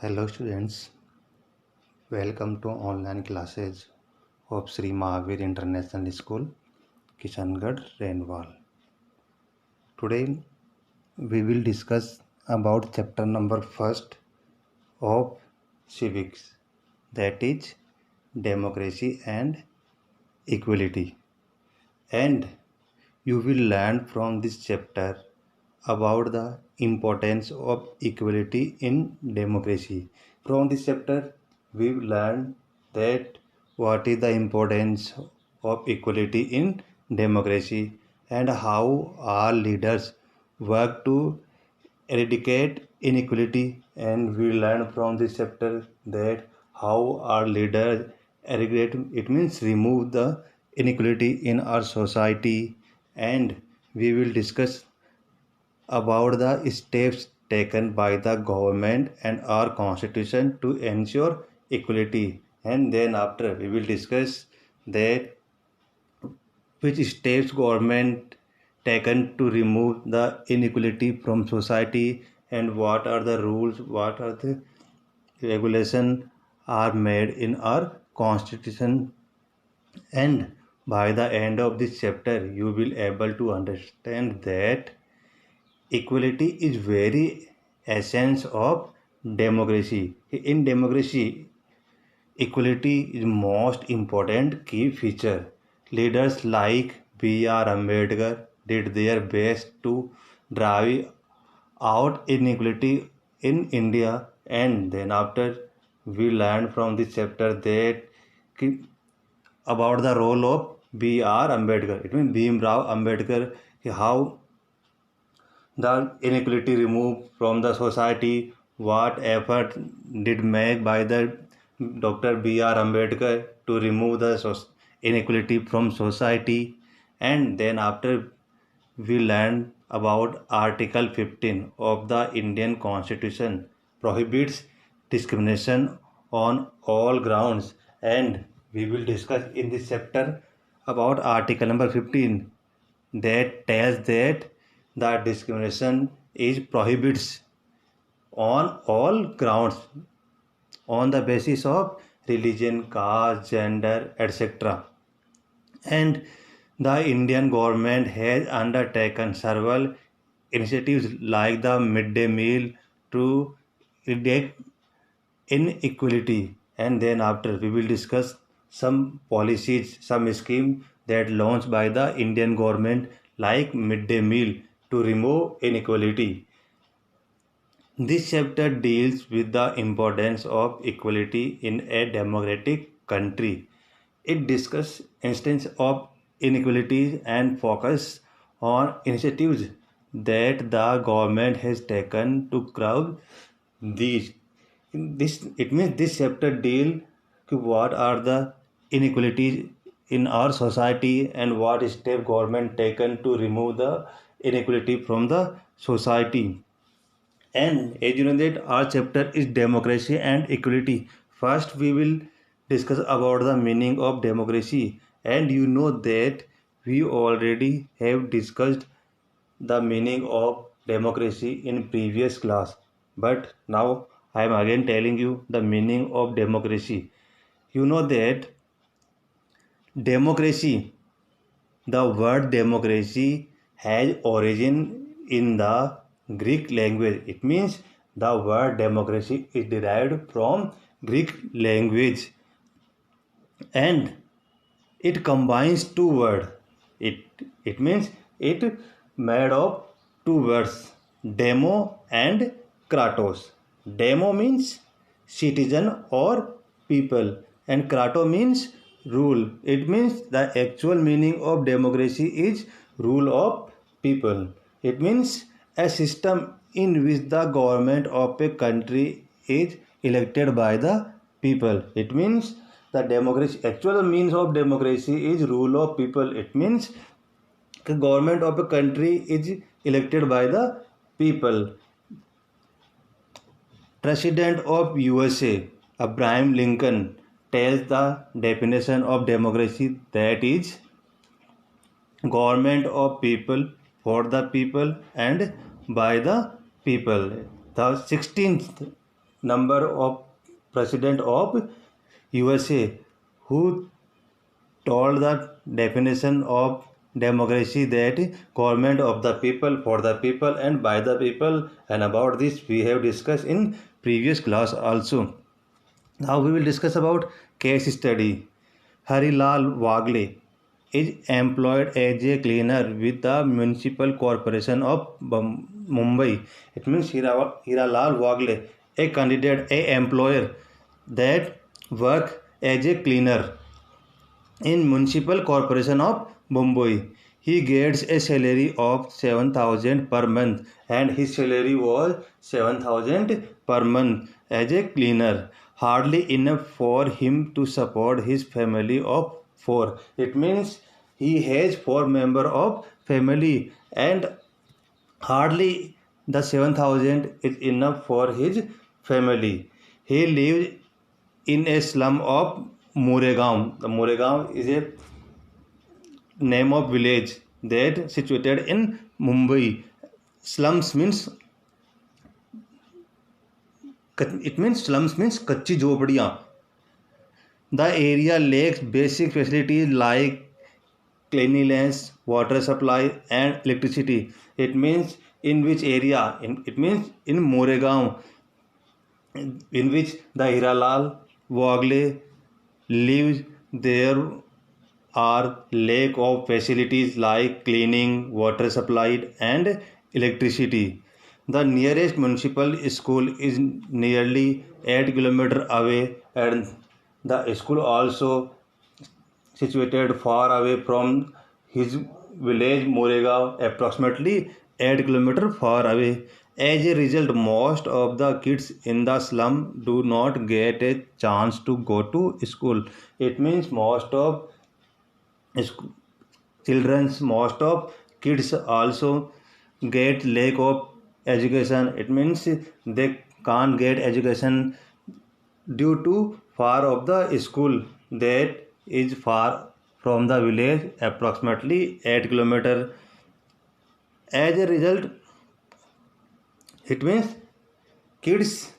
Hello students, welcome to online classes of Sri Mahavir International School, Kishangarh, Renwal. Today we will discuss about chapter number first of civics, that is democracy and equality. And you will learn from this chapter about the importance of equality in democracy. From this chapter, we learn that what is the importance of equality in democracy and how our leaders work to eradicate inequality. And we learn from this chapter that how our leaders eradicate, it means remove the inequality in our society. And we will discuss about the steps taken by the government and our constitution to ensure equality. And then after we will discuss that which steps government taken to remove the inequality from society, and what are the rules, what are the regulation are made in our constitution. And by the end of this chapter you will able to understand that equality is very essence of democracy. In democracy, equality is most important key feature. Leaders like B.R. Ambedkar did their best to drive out inequality in India, and then after we learned from this chapter that about the role of B.R. Ambedkar. It means Bhim Rao Ambedkar, how the inequality removed from the society, what effort did made by the Dr. B.R. Ambedkar to remove the inequality from society. And then after we learned about Article 15 of the Indian Constitution prohibits discrimination on all grounds, and we will discuss in this chapter about Article number 15 that tells that the discrimination is prohibits on all grounds on the basis of religion, caste, gender, etc. And the Indian government has undertaken several initiatives like the midday meal to eradicate inequality. And then after we will discuss some policies, some scheme that launched by the Indian government like midday meal to remove inequality. This chapter deals with the importance of equality in a democratic country. It discusses instances of inequalities and focus on initiatives that the government has taken to curb these. It means this chapter deal with what are the inequalities in our society and what step government taken to remove the inequality from the society. And as you know that our chapter is democracy and equality. First we will discuss about the meaning of democracy, and you know that we already have discussed the meaning of democracy in previous class, but now I am again telling you the meaning of democracy. You know that democracy, the word democracy has origin in the Greek language. It means the word democracy is derived from Greek language, and it combines two words. It it means it made of two words, demo and kratos. Demo means citizen or people, and krato means rule. It means the actual meaning of democracy is rule of people. It means a system in which the government of a country is elected by the people. It means the democracy, actual means of democracy is rule of people. It means the government of a country is elected by the people. President of USA, Abraham Lincoln, tells the definition of democracy, that is government of people, for the people, and by the people. The 16th number of president of USA, who told the definition of democracy, that government of the people, for the people, and by the people. And about this we have discussed in previous class also. Now we will discuss about case study. Harilal Wagle is employed as a cleaner with the Municipal Corporation of Mumbai. It means Hiralal Wagle, a candidate, a employer that work as a cleaner in Municipal Corporation of Mumbai. He gets a salary of 7,000 per month, and his salary was 7,000 per month as a cleaner. Hardly enough for him to support his family of four. It means he has four members of family, and hardly the 7,000 is enough for his family. He lives in a slum of Moregaon. The Moregaon is a name of village that situated in Mumbai. Slums means कच्ची झोपड़ियाँ. The area lacks basic facilities like cleanliness, water supply, and electricity. It means in which area? It means in Moregaon, in which the Hiralal Wagle lives. There are lack of facilities like cleaning, water supply, and electricity. The nearest municipal school is nearly 8 kilometers away, and the school also situated far away from his village Moregaon, approximately 8 kilometers far away. As a result, most of the kids in the slum do not get a chance to go to school. It means most of most of kids also get lack of education. It means they can't get education due to far of the school that is far from the village, approximately 8 kilometers. As a result, it means kids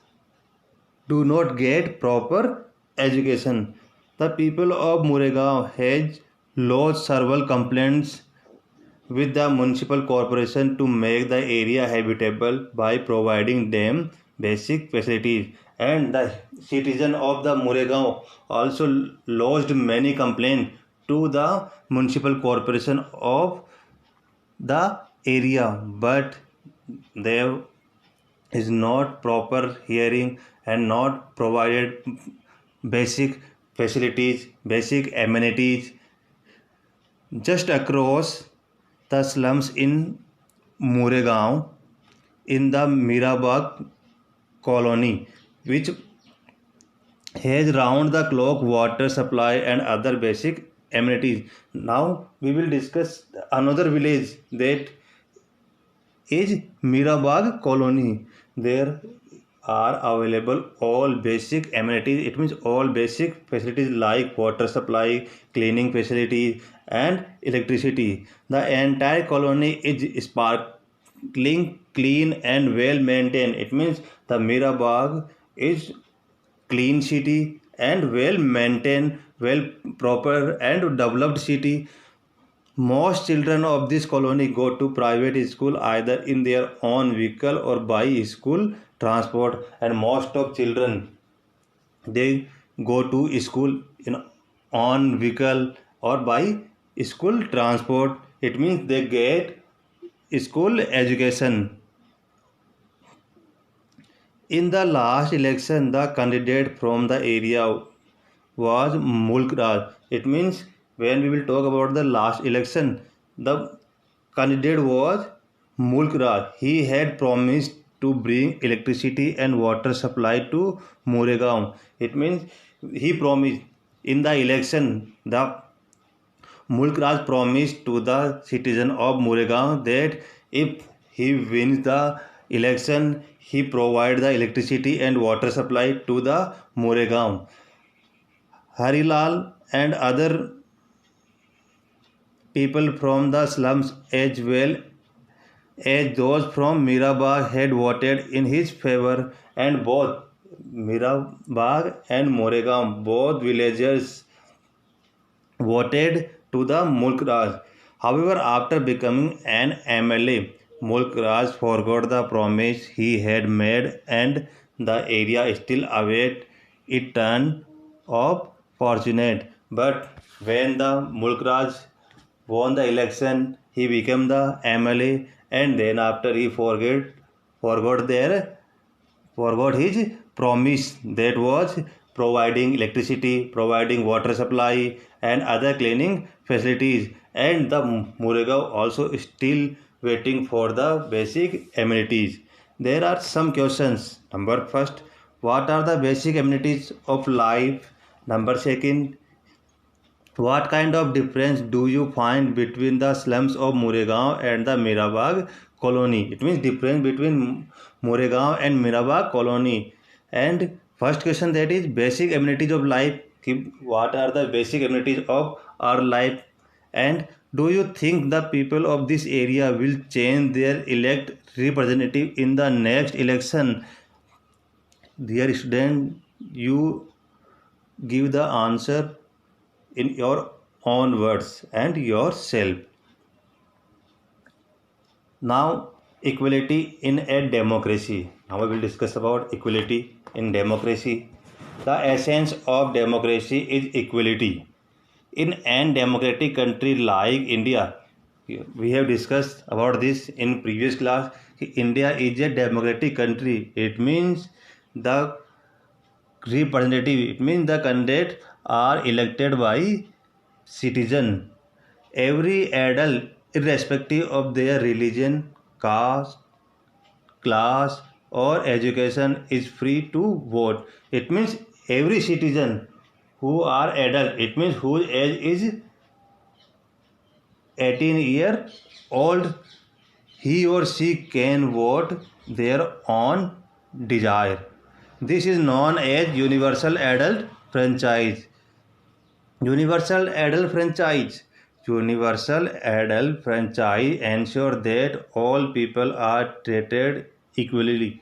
do not get proper education. The people of Moregaon has lodged several complaints with the municipal corporation to make the area habitable by providing them basic facilities. And the citizen of the Moregaon also lodged many complaints to the municipal corporation of the area, but there is not proper hearing and not provided basic facilities, basic amenities. Just across the slums in Moregaon, in the Mirabagh colony, which has round the clock water supply and other basic amenities. Now we will discuss another village that is Mirabagh colony. There are available all basic amenities. It means all basic facilities like water supply, cleaning facilities, and electricity. The entire colony is sparkling clean and well maintained. It means the Mirabagh is clean city and well maintained, well proper and developed city. Most children of this colony go to private school either in their own vehicle or by school transport, and most of children they go to school in on vehicle or by school transport. It means they get school education. In the last election, the candidate from the area was Mulk Raj. It means when we will talk about the last election, the candidate was Mulk Raj. He had promised to bring electricity and water supply to Moregaon. It means he promised in the election, the Mulk Raj promised to the citizen of Moregaon that if he wins the election, he provide the electricity and water supply to the Moregaon. Harilal and other people from the slums as well as those from Mirabagh had voted in his favor, and both Mirabag and Moregaon, both villagers voted to the Mulk Raj. However, after becoming an MLA, Mulk Raj forgot the promise he had made, and the area still await its turn of fortunate. But when the Mulk Raj won the election, he became the MLA, and then after he forgot his promise, that was providing electricity, providing water supply, and other cleaning facilities. And the Muregaon also still waiting for the basic amenities. There are some questions. Number first, what are the basic amenities of life? Number second, what kind of difference do you find between the slums of Muregaon and the Mirabag colony? It means difference between Muregaon and Mirabag colony. And first question, that is basic amenities of life. What are the basic amenities of our life? And do you think the people of this area will change their elect representative in the next election? Dear student, you give the answer in your own words and yourself. Now, equality in a democracy. Now we will discuss about equality in democracy. The essence of democracy is equality. In an democratic country like India, we have discussed about this in previous class. India is a democratic country. It means the representative, it means the candidates are elected by citizen. Every adult, irrespective of their religion, caste, class, or education, is free to vote. It means every citizen who are adult, it means whose age is 18-year-old, he or she can vote their own desire. This is known as universal adult franchise. Universal adult franchise. Universal adult franchise ensure that all people are treated equally.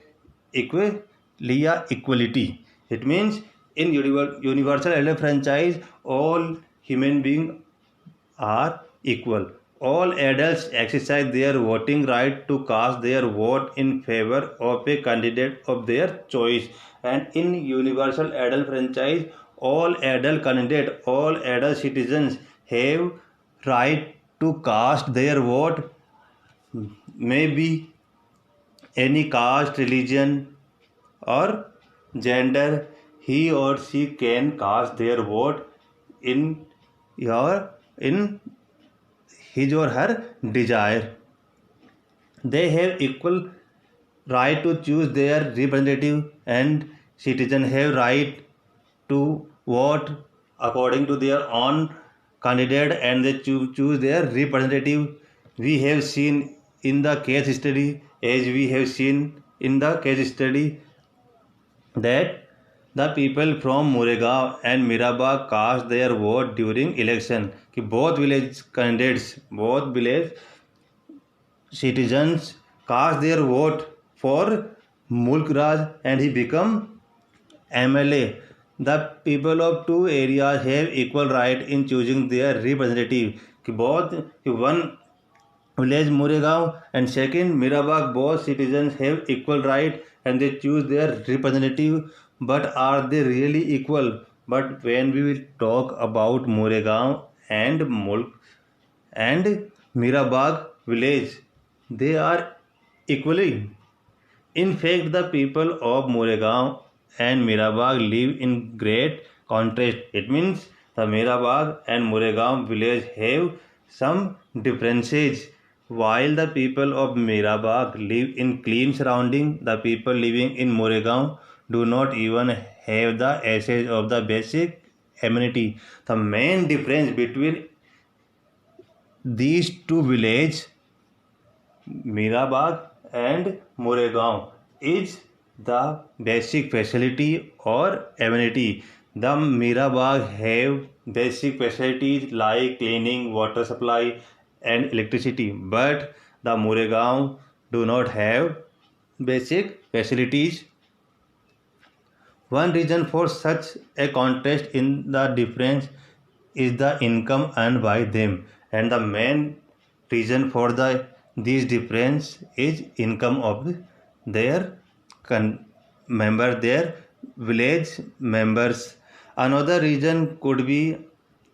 Equality. It means in universal adult franchise, all human beings are equal. All adults exercise their voting right to cast their vote in favor of a candidate of their choice. And in universal adult franchise, all adult candidates, all adult citizens have right to cast their vote, maybe any caste, religion, or gender. He or she can cast their vote in in his or her desire. They have equal right to choose their representative, and citizens have right to vote according to their own candidate, and they choose their representative. We have seen in the case study, as we have seen in the case study, that the people from Muregaon and Mirabag cast their vote during election. कि both village candidates, both village citizens cast their vote for Mulk Raj, and he become MLA. The people of two areas have equal right in choosing their representative. कि both one village Muregaon and second Mirabag, both citizens have equal right and they choose their representative. But are they really equal? But when we will talk about Muregaon and Mulk and Mirabag village, they are equally. In fact, the people of Muregaon and Mirabag live in great contrast. It means the Mirabag and Muregaon village have some differences. While the people of Mirabag live in clean surrounding, the people living in Muregaon do not even have the access of the basic amenity. The main difference between these two villages, Mirabag and Muregaon, is the basic facility or amenity. The Mirabag have basic facilities like cleaning, water supply, and electricity, but the Muregaon do not have basic facilities. One reason for such a contrast in the difference is the income earned by them, and the main reason for this difference is income of their their village members. Another reason could be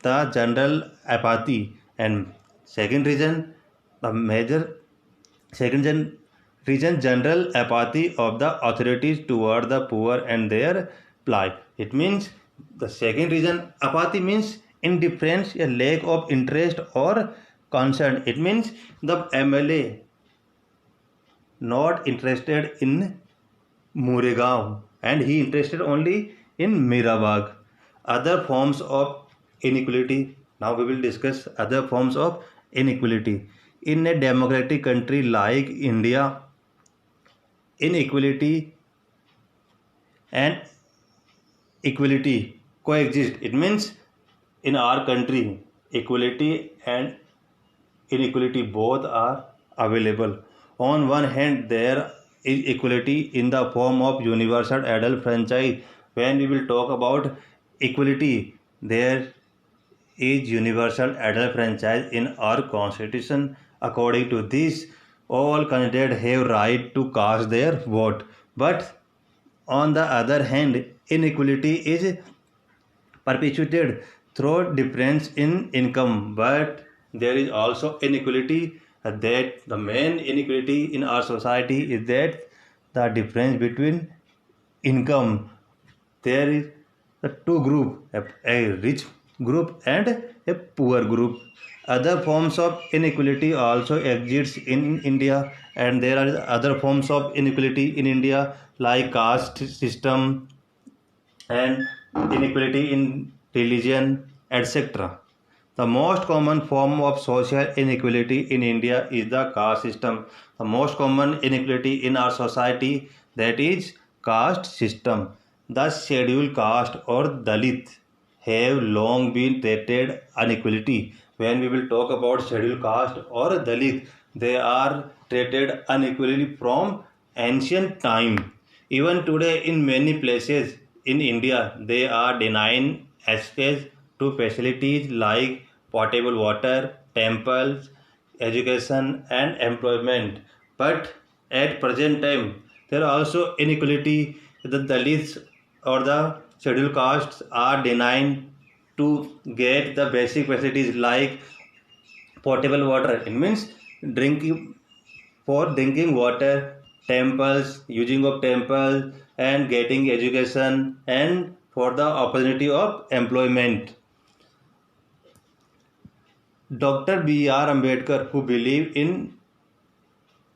the general apathy, and second reason, the major second reason, general apathy of the authorities toward the poor and their plight. It means the second reason, apathy means indifference, a lack of interest or concern. It means the MLA not interested in Muregaon and he interested only in Mirabag. Other forms of inequality. Now we will discuss other forms of inequality. In a democratic country like India, inequality and equality coexist. It means in our country, equality and inequality both are available. On one hand, there is equality in the form of universal adult franchise. When we will talk about equality, there is universal adult franchise in our constitution. According to this, all candidates have right to cast their vote. But on the other hand, inequality is perpetuated through difference in income. But there is also inequality, that the main inequality in our society is that the difference between income. There is a two group, a rich group and a poor group. Other forms of inequality also exists in India, and there are other forms of inequality in India like caste system and inequality in religion, etc. The most common form of social inequality in India is the caste system. The most common inequality in our society, that is caste system. The scheduled caste or Dalit have long been treated unequality. When we will talk about scheduled caste or Dalit, they are treated unequally from ancient time. Even today, in many places in India, they are denying access to facilities like potable water, temples, education, and employment. But at present time, there are also inequality. The Dalits or the scheduled castes are denying to get the basic facilities like potable water. It means drinking for drinking water, temples, using of temple, and getting education, and for the opportunity of employment. Dr. B.R. Ambedkar, who believed in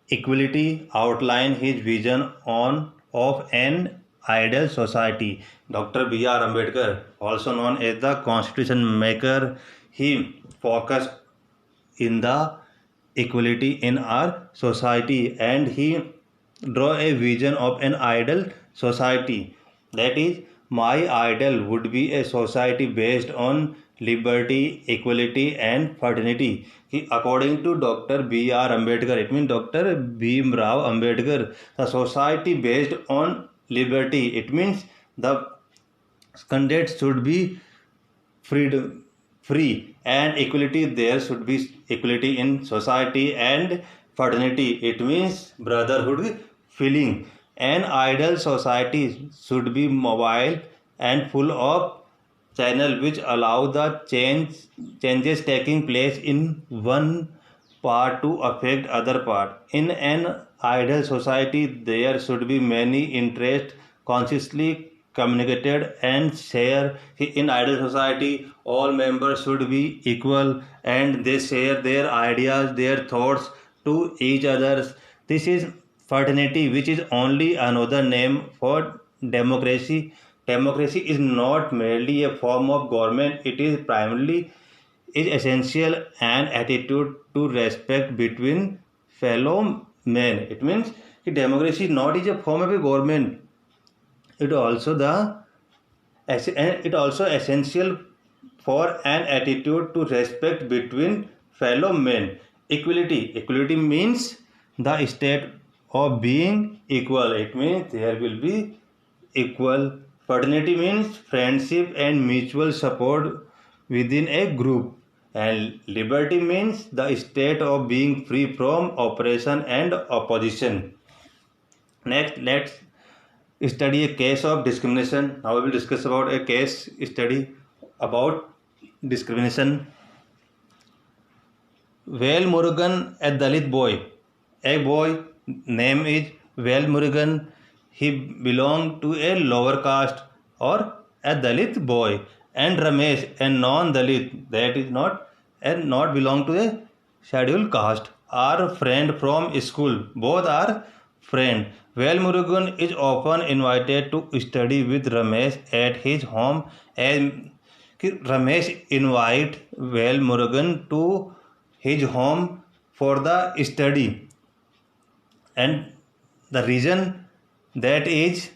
equality, outlined his vision of an ideal society. Dr. B.R. Ambedkar, also known as the Constitution Maker, he focused in the equality in our society, and he draw a vision of an ideal society. That is, my ideal would be a society based on liberty, equality, and fraternity. According to Dr. B.R. Ambedkar, it means Dr. Bhim Rao Ambedkar, the society based on liberty. It means the candidates should be freedom, free, and equality. There should be equality in society and fraternity. It means brotherhood feeling. An ideal society should be mobile and full of channel which allow the changes taking place in one part to affect other part. In an ideal society, there should be many interests consciously communicated and share. In ideal society, all members should be equal and they share their ideas, their thoughts to each others. This is fraternity, which is only another name for democracy. Democracy is not merely a form of government, it is primarily is essential an attitude to respect between fellow men. It means democracy is not is a form of a government. It also it also essential for an attitude to respect between fellow men. Equality means the state of being equal. It means there will be equal Fraternity means friendship and mutual support within a group. And liberty means the state of being free from oppression and opposition. Next, let's study a case of discrimination. Now we will discuss about a case study about discrimination. Val Murugan, a Dalit boy. A boy name is Val Murugan. He belonged to a lower caste or a Dalit boy. And Ramesh, a non-Dalit, that is not and not belong to a scheduled caste, are friend from school. Both are friend. Val Murugan is often invited to study with Ramesh at his home, and Ramesh invite Val Murugan to his home for the study, and the reason that is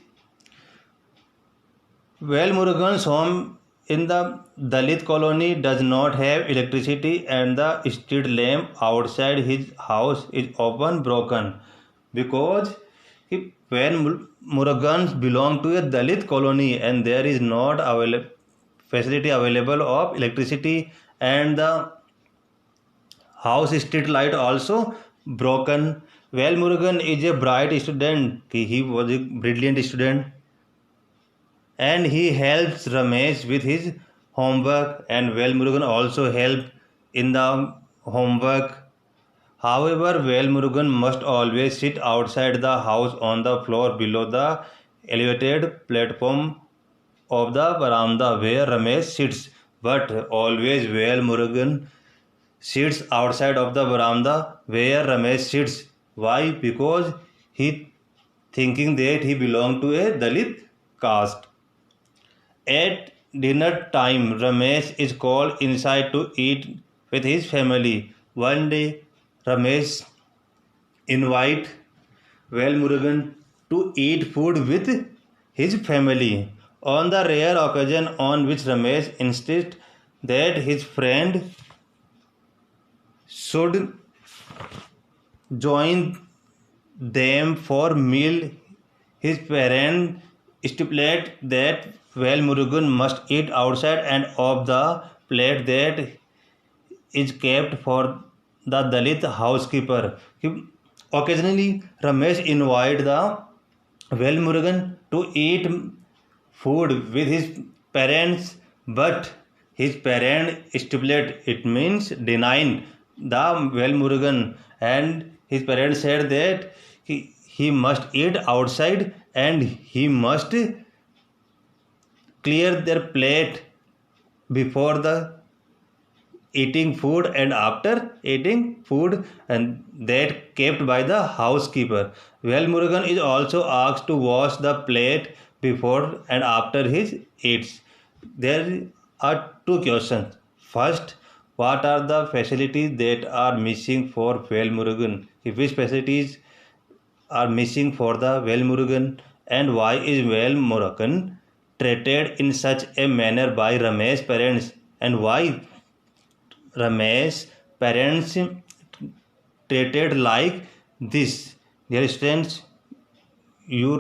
Val Murugan's home in the Dalit colony does not have electricity, and the street lamp outside his house is often broken because when Murugans belong to a Dalit colony and there is not facility available of electricity, and the house street light also broken. Val Murugan is a bright student. He was a brilliant student, and he helps Ramesh with his homework, and Val Murugan also helped in the homework. However, Val Murugan must always sit outside the house on the floor below the elevated platform of the veranda where Ramesh sits. But always Val Murugan sits outside of the veranda where Ramesh sits. Why? Because he thinking that he belonged to a Dalit caste. At dinner time, Ramesh is called inside to eat with his family. One day, Ramesh invite Val Murugan to eat food with his family. On the rare occasion on which Ramesh insists that his friend should join them for meal, his parents stipulate that Val Murugan must eat outside and off the plate that is kept for the Dalit housekeeper. Occasionally, Ramesh invited the Val Murugan to eat food with his parents, but his parents stipulate, it means denying the Val Murugan, and his parents said that he must eat outside and he must clear their plate before the eating food and after eating food, and that kept by the housekeeper. Val Murugan is also asked to wash the plate before and after he eats. There are two questions. First, what are the facilities that are missing for Val Murugan? Which facilities are missing for the Val Murugan, and why is Val Murugan treated in such a manner by Ramesh parents, and why Ramesh parents treated like this? Dear students, you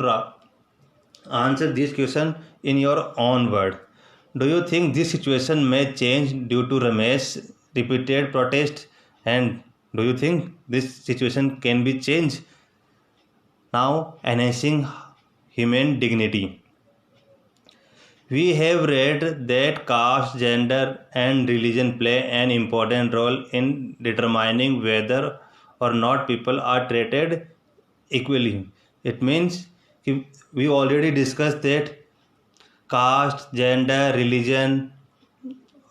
answer this question in your own word. Do you think this situation may change due to Ramesh's repeated protest, and do you think this situation can be changed? Now, enhancing human dignity. We have read that caste, gender, and religion play an important role in determining whether or not people are treated equally. It means we already discussed that caste, gender, religion,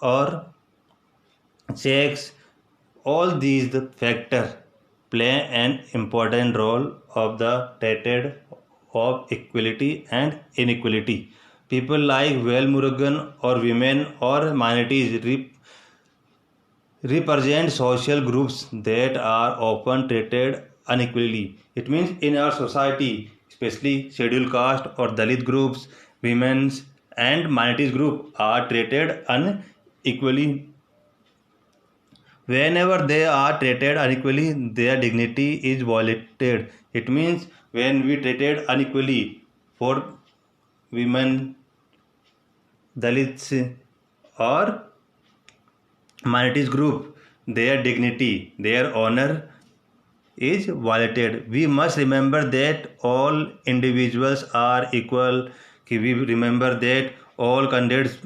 or sex, all these factors play an important role of the treated of equality and inequality. People like Val Murugan or women or minorities represent social groups that are often treated unequally. It means in our society, especially scheduled caste or Dalit groups, women's and minorities group are treated unequally. Whenever they are treated unequally, their dignity is violated. It means when we treated unequally for women Dalits or minorities group, their dignity, their honor is violated. We must remember that all individuals are equal. We remember that all candidates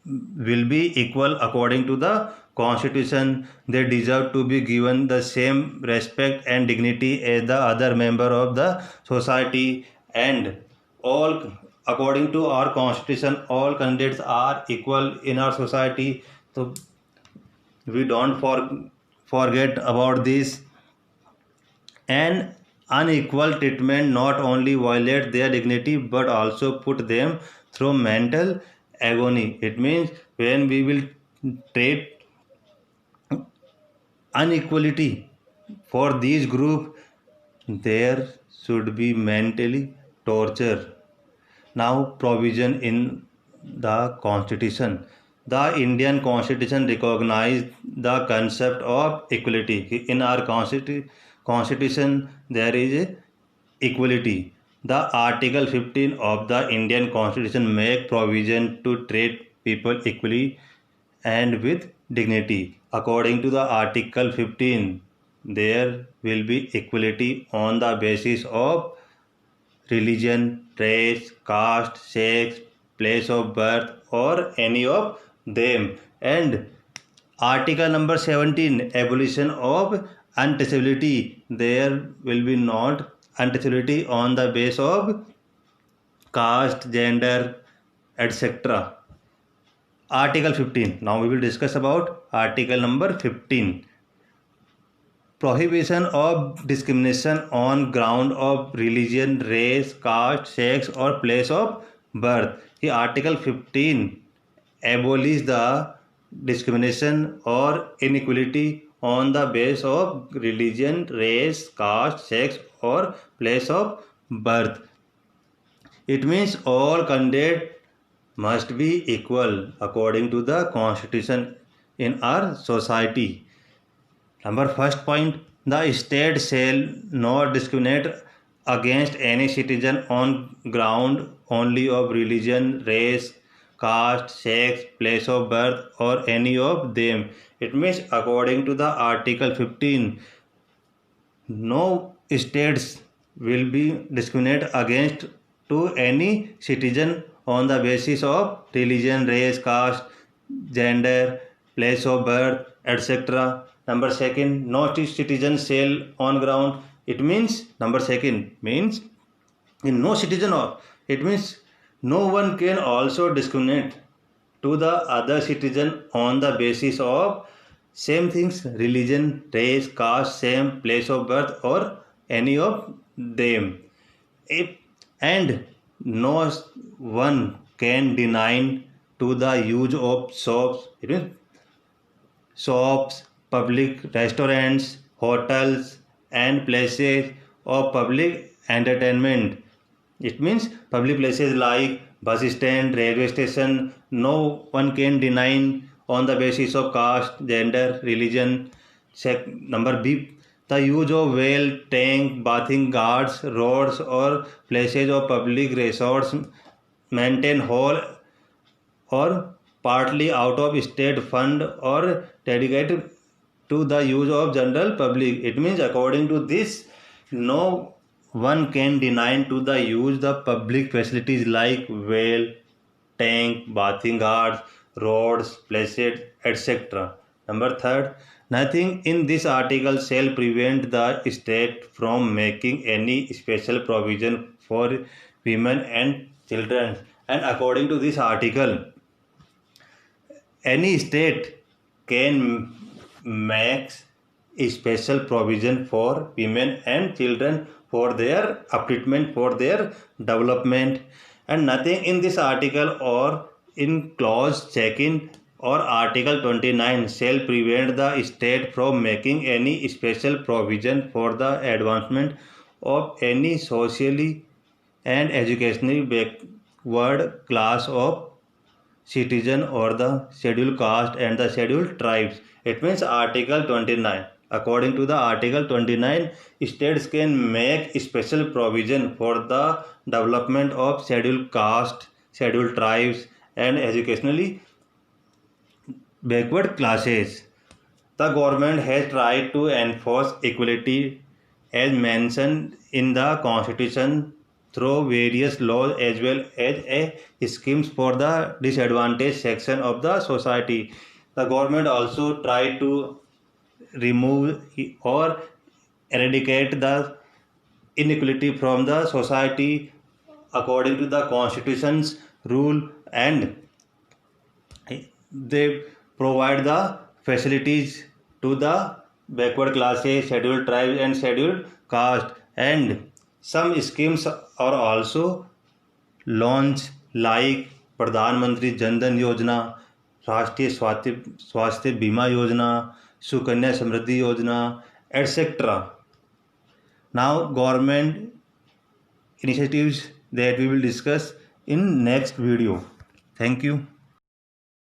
will be equal according to the constitution. They deserve to be given the same respect and dignity as the other member of the society, and all according to our constitution all candidates are equal in our society. So we don't forget about this. And unequal treatment not only violates their dignity but also put them through mental agony. It means when we will treat inequality for these group, there should be mentally torture. Now, provision in the Constitution. The Indian Constitution recognized the concept of equality. In our Constitution, there is equality. The Article 15 of the Indian Constitution make provision to treat people equally and with dignity. According to the Article 15, there will be equality on the basis of religion, race, caste, sex, place of birth, or any of them. And Article number 17, abolition of untouchability. There will be not untouchability on the basis of caste, gender, etc. Article 15. Now we will discuss about Article number 15. Prohibition of discrimination on ground of religion, race, caste, sex or place of birth. The Article 15 abolishes the discrimination or inequality on the basis of religion, race, caste, sex or place of birth. It means all candidates must be equal according to the constitution in our society. Number first point, the state shall not discriminate against any citizen on ground only of religion, race, caste, sex, place of birth or any of them. It means according to the Article 15, no states will be discriminate against to any citizen on the basis of religion, race, caste, gender, place of birth, etc. Number second, no citizen shall on ground. It means number second means in no citizen of. It means no one can also discriminate to the other citizen on the basis of same things, religion, race, caste, same place of birth or any of them. And no one can deny to the use of shops. It means shops, public restaurants, hotels and places of public entertainment. It means public places like bus stand, railway station, no one can deny on the basis of caste, gender, religion. Number B, the use of well, tank, bathing guards, roads or places of public resorts maintained whole or partly out of state fund or dedicated to the use of general public. It means according to this, no one can deny to the use the public facilities like well, tank, bathing guards, roads, places, etc. Number third, nothing in this article shall prevent the state from making any special provision for women and children. And according to this article, any state can make a special provision for women and children for their upliftment, for their development. And nothing in this article or in clause check-in or article 29 shall prevent the state from making any special provision for the advancement of any socially and educationally backward class of citizen or the scheduled caste and the scheduled tribes. It means article 29. According to the article 29, states can make special provision for the development of scheduled caste, scheduled tribes, and educationally backward classes. The government has tried to enforce equality as mentioned in the Constitution through various laws as well as schemes for the disadvantaged section of the society. The government also tried to remove or eradicate the inequality from the society according to the Constitution's rule, and they provide the facilities to the backward classes, scheduled tribes, and scheduled caste. And some schemes are also launched like Pradhan Mantri Jan Dhan Yojana, राष्ट्रीय स्वास्थ्य बीमा योजना, सुकन्या समृद्धि योजना, etc. Now government initiatives that we will discuss in next video. Thank you.